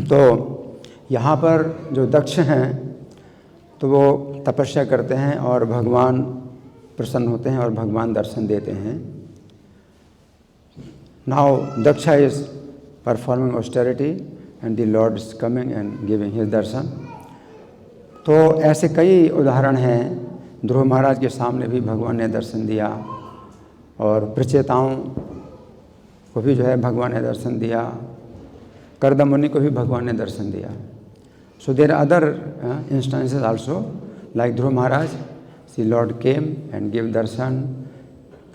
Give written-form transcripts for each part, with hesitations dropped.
तो यहाँ पर जो दक्ष हैं तो वो तपस्या करते हैं और भगवान प्रसन्न होते हैं और भगवान दर्शन देते हैं। Now Daksha is performing austerity and the lord is coming and giving his darshan. तो ऐसे कई उदाहरण हैं। ध्रुव महाराज के सामने भी भगवान ने दर्शन दिया और प्रचेताओं को भी जो है भगवान ने दर्शन दिया, कर्दम मुनि को भी भगवान ने दर्शन दिया। So there are other instances also like Dhruva Maharaj, see lord came and give darshan,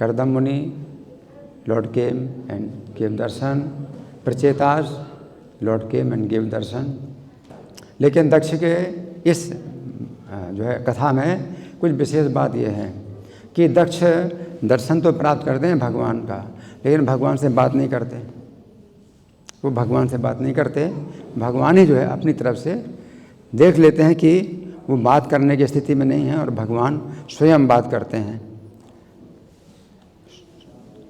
Kardama Muni lord came and give darshan, Prachetas lord came and give darshan. लेकिन दक्ष के इस जो है कथा में कुछ विशेष बात यह है कि दक्ष दर्शन तो प्राप्त करते हैं भगवान का, लेकिन भगवान से बात नहीं करते। वो भगवान से बात नहीं करते, भगवान ही जो है अपनी तरफ से देख लेते हैं कि वो बात करने की स्थिति में नहीं है और भगवान स्वयं बात करते हैं।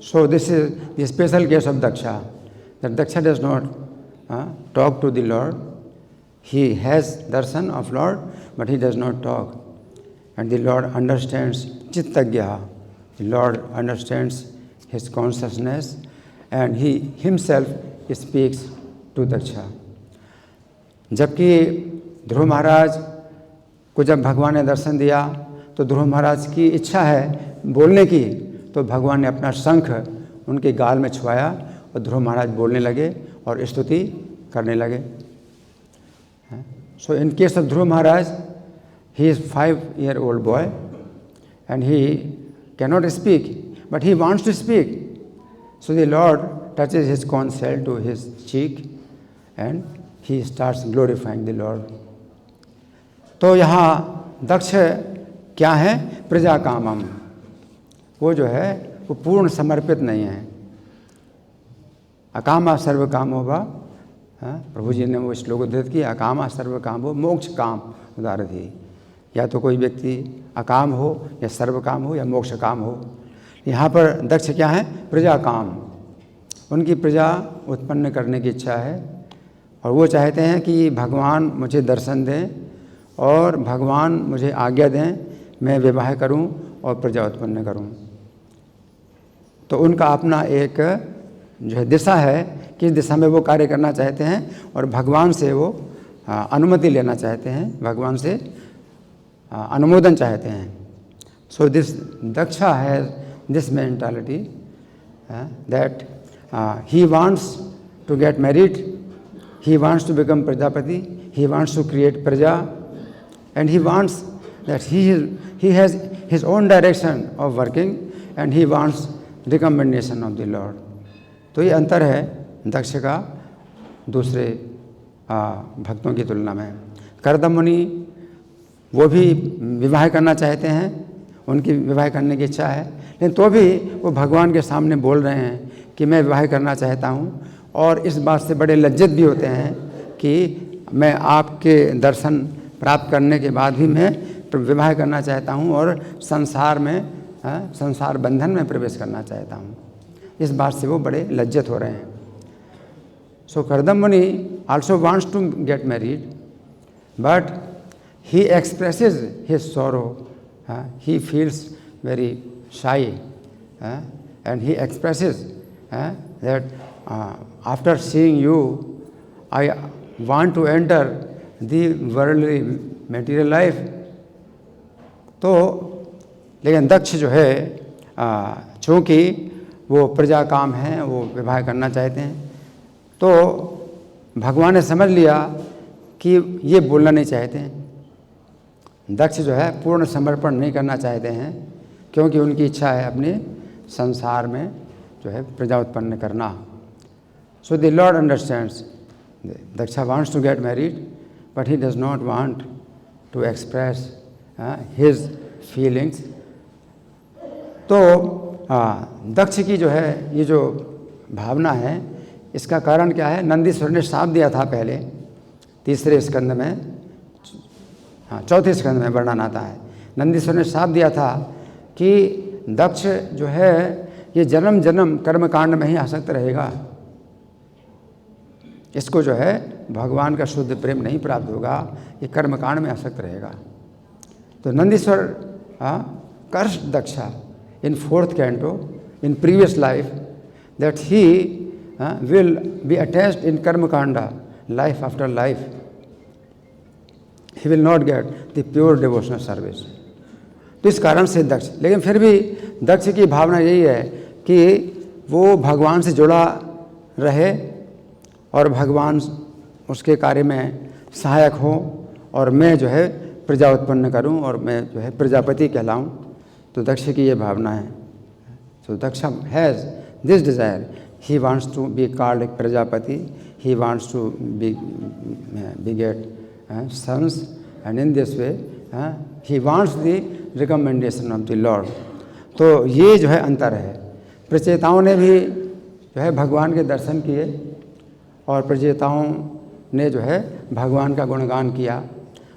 So this is the special case of Daksha, that Daksha does not talk to the lord. He has darshan of Lord, but he does not talk. And the Lord understands chittagya. The Lord understands his consciousness and he himself speaks to Daksha. जबकि ध्रुव महाराज को जब भगवान ने दर्शन दिया तो ध्रुव महाराज की इच्छा है बोलने की, तो भगवान ने अपना शंख उनके गाल में छुआया और ध्रुव महाराज बोलने लगे और स्तुति करने लगे। So in case of Dhruva Maharaj, he is 5-year-old boy and he cannot speak, but he wants to speak. So the Lord touches his conch shell to his cheek and he starts glorifying the Lord. तो यहाँ दक्ष क्या है? प्रजा कामम। वो जो है वो पूर्ण समर्पित नहीं है। अकामा सर्व काम होगा। प्रभु जी ने वो श्लोक उद्धृत किया, अकामा सर्व काम हो मोक्ष काम उदाहरण थी। या तो कोई व्यक्ति अकाम हो या सर्व काम हो या मोक्ष काम हो। यहाँ पर दक्ष क्या है? प्रजा काम। उनकी प्रजा उत्पन्न करने की इच्छा है और वो चाहते हैं कि भगवान मुझे दर्शन दें और भगवान मुझे आज्ञा दें, मैं विवाह करूं और प्रजा उत्पन्न करूं। तो उनका अपना एक जो है दिशा है, किस दिशा में वो कार्य करना चाहते हैं और भगवान से वो अनुमति लेना चाहते हैं, भगवान से अनुमोदन चाहते हैं। So this Daksha has this mentality that he wants to get married, he wants to become Prajapati, he wants to create Praja, and he wants that he has his own direction of working and he wants recommendation of the Lord. तो ये अंतर है दक्ष का दूसरे भक्तों की तुलना में। कर्दम मुनि वो भी विवाह करना चाहते हैं, उनकी विवाह करने की इच्छा है, लेकिन तो भी वो भगवान के सामने बोल रहे हैं कि मैं विवाह करना चाहता हूँ और इस बात से बड़े लज्जित भी होते हैं कि मैं आपके दर्शन प्राप्त करने के बाद भी मैं विवाह करना चाहता हूँ और संसार में संसार बंधन में प्रवेश करना चाहता हूँ। इस बात से वो बड़े लज्जित हो रहे हैं। So Kardam Muni also wants to get married but he expresses his sorrow, he feels very shy and he expresses that after seeing you I want to enter the worldly material life। तो लेकिन दक्ष जो है चूँकि वो प्रजा काम है, वो विवाह करना चाहते हैं, तो भगवान ने समझ लिया कि ये बोलना नहीं चाहते हैं। दक्ष जो है पूर्ण समर्पण नहीं करना चाहते हैं क्योंकि उनकी इच्छा है अपने संसार में जो है प्रजा उत्पन्न करना। So the lord understands Daksha wants to get married but he does not want to express his feelings. तो दक्ष की जो है ये जो भावना है इसका कारण क्या है? नंदीश्वर ने श्राप दिया था पहले तीसरे स्कंद में, चौथे स्कंद में वर्णन आता है। नंदीश्वर ने श्राप दिया था कि दक्ष जो है ये जन्म जन्म कर्मकांड में ही आसक्त रहेगा, इसको जो है भगवान का शुद्ध प्रेम नहीं प्राप्त होगा, ये कर्मकांड में आसक्त रहेगा। तो नंदीश्वर कर्स दक्षा इन 4th canto in previous life that he will be attached in karma kanda life after life. He will not get the pure devotional service. तो इस कारण से दक्ष, लेकिन फिर भी दक्ष की भावना यही है कि वो भगवान से जुड़ा रहे और भगवान उसके कार्य में सहायक हो और मैं जो है प्रजा उत्पन्न करूं और मैं जो है प्रजापति कहलाऊं। तो दक्ष की ये भावना है। So Daksha has this desire. He wants to be called a Prajapati. He wants to beget sons, and in this way he wants the recommendation of the Lord. तो ये जो है अंतर है। प्रचेताओं ने भी जो है भगवान के दर्शन किए और प्रचेताओं ने जो है भगवान का गुणगान किया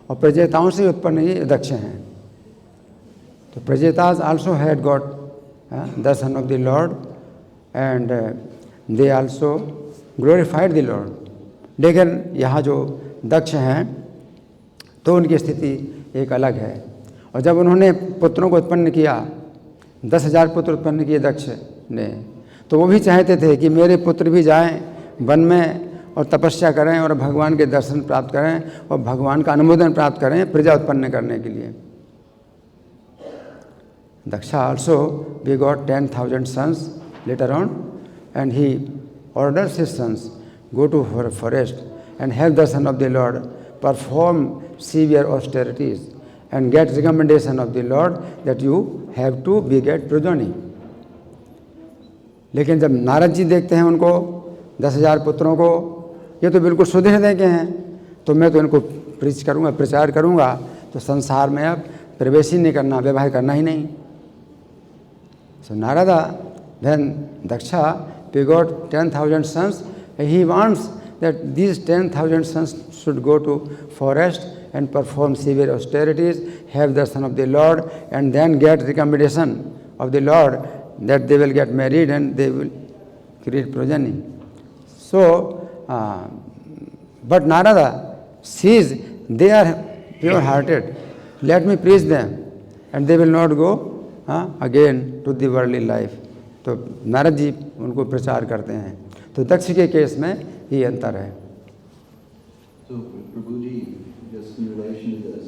और प्रचेताओं से उत्पन्न ये दक्ष हैं। तो प्रचेतास also had got darshan of the Lord and they also glorified the Lord. लेकिन यहाँ जो दक्ष हैं तो उनकी स्थिति एक अलग है। और जब उन्होंने पुत्रों को उत्पन्न किया, 10,000 पुत्र उत्पन्न किए दक्ष ने, तो वो भी चाहते थे कि मेरे पुत्र भी जाएं वन में और तपस्या करें और भगवान के दर्शन प्राप्त करें और भगवान का अनुमोदन प्राप्त करें प्रजा उत्पन्न करने के लिए। Daksha also begot 10,000 sons later on, and he orders his sons, go to forest and have darshan of the Lord, perform severe austerities and get recommendation of the Lord that you have to beget progeny. लेकिन जब नारद जी देखते हैं उनको 10,000 पुत्रों को, ये तो बिल्कुल शुद्ध हृदय के हैं, तो मैं तो इनको प्रीच करूँगा, प्रचार करूँगा, तो संसार में अब प्रवेश ही नहीं करना, विवाह करना ही नहीं। So Narada, when Daksha begot 10,000 sons, he wants that these 10,000 sons should go to forest and perform severe austerities, have the son of the Lord, and then get recommendation of the Lord that they will get married and they will create progeny. So, but Narada sees they are pure-hearted. Let me preach them, and they will not go again to the worldly life. तो नारद जी उनको प्रचार करते हैं। तो दक्ष के case में ये अंतर है। So Prabhuji, just in relation to this,